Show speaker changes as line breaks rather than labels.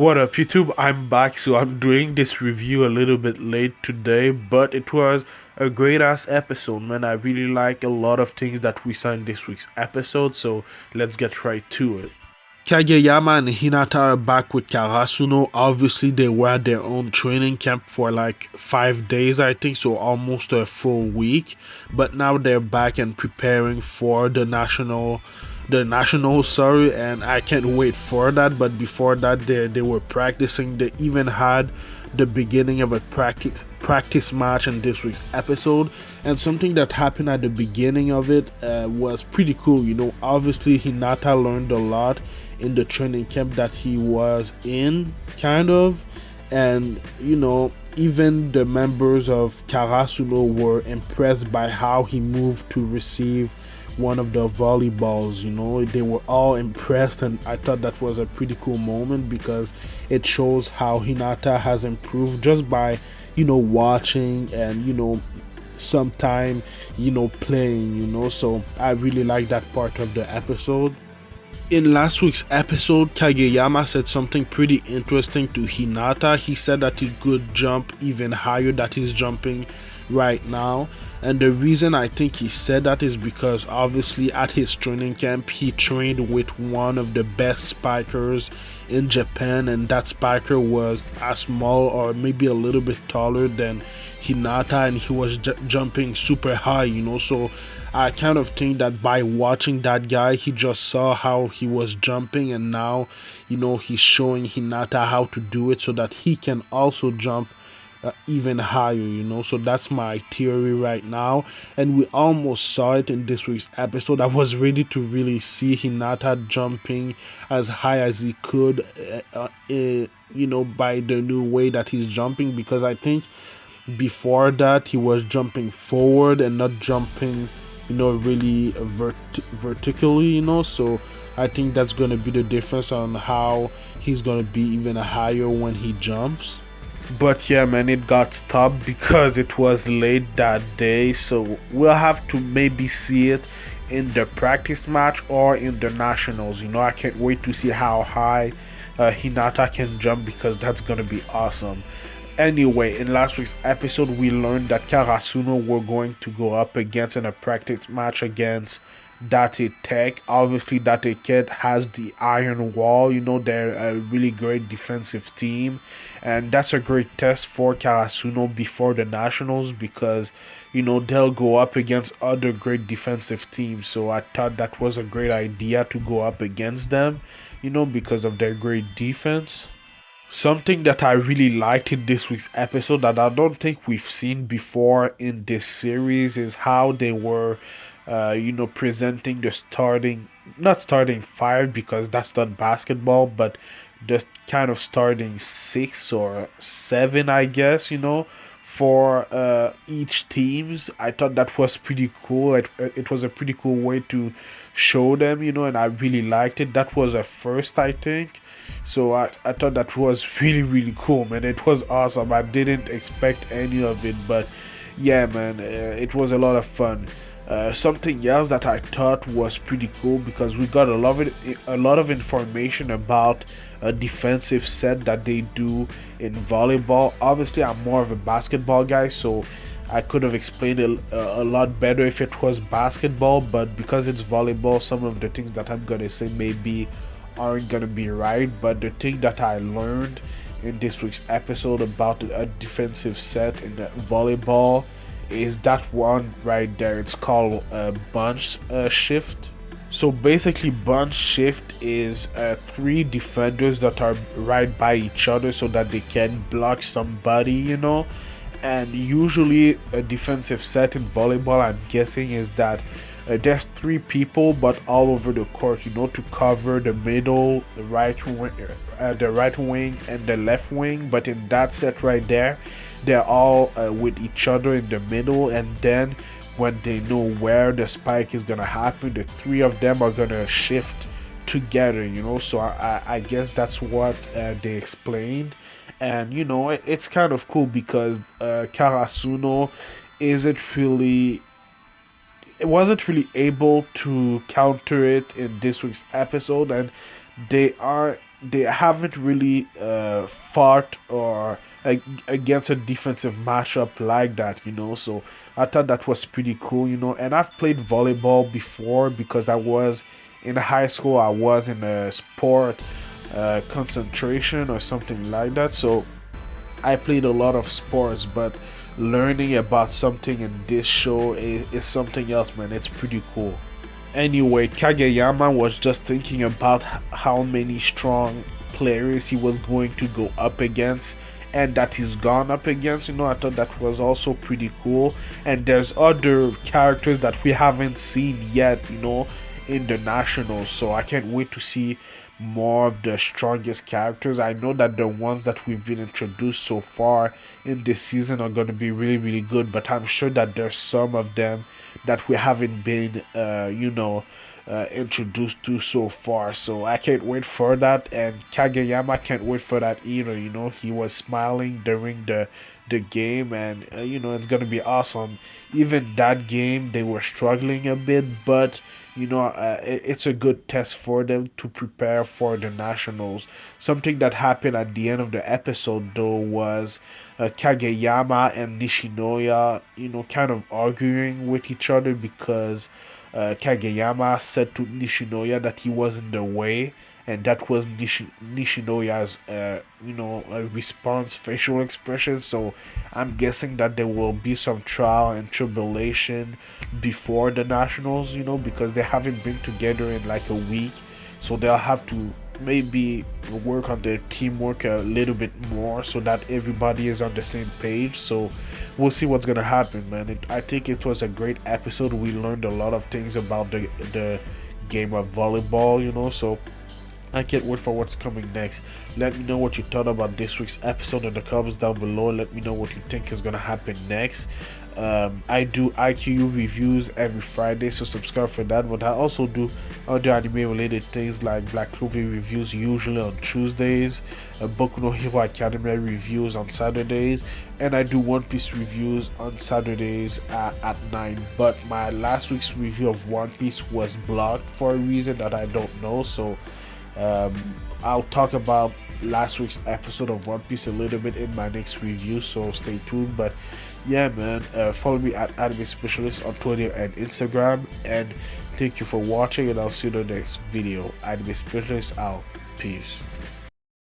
What up, YouTube? I'm back, so I'm doing this review a little bit late today, but it was a great ass episode, man. I really like a lot of things that we saw in this week's episode, so let's get right to it. Kageyama and Hinata are back with Karasuno. Obviously, they were at their own training camp for like 5 days, I think, so almost a full week. But now they're back and preparing for the national, sorry, and I can't wait for that. But before that, they were practicing. They even had the beginning of a practice match in this week's episode, and something that happened at the beginning of it was pretty cool. Obviously Hinata learned a lot in the training camp that he was in, kind of, and even the members of Karasuno were impressed by how he moved to receive one of the volleyballs. They were all impressed, and I thought that was a pretty cool moment because it shows how Hinata has improved just by watching and sometime playing. So I really like that part of the episode. In last week's episode, Kageyama said something pretty interesting to Hinata. He said that he could jump even higher that he's jumping right now. And the reason I think he said that is because obviously at his training camp he trained with one of the best spikers in Japan, and that spiker was as small or maybe a little bit taller than Hinata, and he was jumping super high. So I kind of think that by watching that guy, he just saw how he was jumping, and now he's showing Hinata how to do it so that he can also jump even higher. So that's my theory right now, and we almost saw it in this week's episode. I was ready to really see Hinata jumping as high as he could by the new way that he's jumping, because I think before that he was jumping forward and not jumping really vertically. So I think that's going to be the difference on how he's going to be even higher when he jumps. But yeah, man, it got stopped because it was late that day, so we'll have to maybe see it in the practice match or in the nationals. I can't wait to see how high Hinata can jump, because that's gonna be awesome. Anyway, in last week's episode, we learned that Karasuno were going to go up against in a practice match against Date Tech. Obviously, Date Tech has the Iron Wall. They're a really great defensive team, and that's a great test for Karasuno before the nationals, because they'll go up against other great defensive teams. So I thought that was a great idea to go up against them, because of their great defense. Something that I really liked in this week's episode that I don't think we've seen before in this series is how they were presenting the not starting five, because that's not basketball, but the kind of starting 6 or 7, I guess, for each teams. I thought that was pretty cool. It was a pretty cool way to show them, and I really liked it. That was a first, I think. So I thought that was really, really cool, man. It was awesome. I didn't expect any of it, but yeah, man, it was a lot of fun. Something else that I thought was pretty cool, because we got a lot of information about a defensive set that they do in volleyball. Obviously, I'm more of a basketball guy, so I could have explained it a lot better if it was basketball, but because it's volleyball, some of the things that I'm gonna say maybe aren't gonna be right. But the thing that I learned in this week's episode about a defensive set in volleyball is that one right there. It's called bunch shift. So basically, bunch shift is 3 defenders that are right by each other so that they can block somebody. And usually a defensive set in volleyball, I'm guessing, is that there's 3 people but all over the court, to cover the middle, the right wing and the left wing. But in that set right there, they're all with each other in the middle, and then when they know where the spike is gonna happen, the 3 of them are gonna shift together. So I guess that's what they explained. And it's kind of cool because Karasuno wasn't really able to counter it in this week's episode, and they are they haven't really fought or against a defensive matchup like that, so I thought that was pretty cool, and I've played volleyball before because I was in high school. I was in a sport concentration or something like that, so I played a lot of sports, but learning about something in this show is something else, man. It's pretty cool. Anyway, Kageyama was just thinking about how many strong players he was going to go up against and that he's gone up against. I thought that was also pretty cool. And there's other characters that we haven't seen yet, in the nationals. So I can't wait to see more of the strongest characters. I know that the ones that we've been introduced so far in this season are going to be really, really good, but I'm sure that there's some of them that we haven't been, introduced to so far. So I can't wait for that, and Kageyama can't wait for that either. He was smiling during the game, and it's gonna be awesome. Even that game, they were struggling a bit, but it's a good test for them to prepare for the nationals. Something that happened at the end of the episode though was Kageyama and Nishinoya, kind of arguing with each other because Kageyama said to Nishinoya that he was in the way, and that was Nishinoya's, response, facial expression. So I'm guessing that there will be some trial and tribulation before the nationals, because they haven't been together in like a week, so they'll have to maybe work on their teamwork a little bit more so that everybody is on the same page. So we'll see what's gonna happen, man. I think it was a great episode. We learned a lot of things about the game of volleyball, so I can't wait for what's coming next. Let me know what you thought about this week's episode in the comments down below. Let me know what you think is gonna happen next. I do Haikyu reviews every Friday, so subscribe for that. But I also do other anime related things like Black Clover reviews, usually on Tuesdays, Boku no Hero Academia reviews on Saturdays, and I do One Piece reviews on Saturdays at 9. But my last week's review of One Piece was blocked for a reason that I don't know, so I'll talk about last week's episode of One Piece a little bit in my next review, so stay tuned. But yeah, man, follow me at Anime Specialist on Twitter and Instagram, and thank you for watching, and I'll see you in the next video. Anime Specialist out. Peace.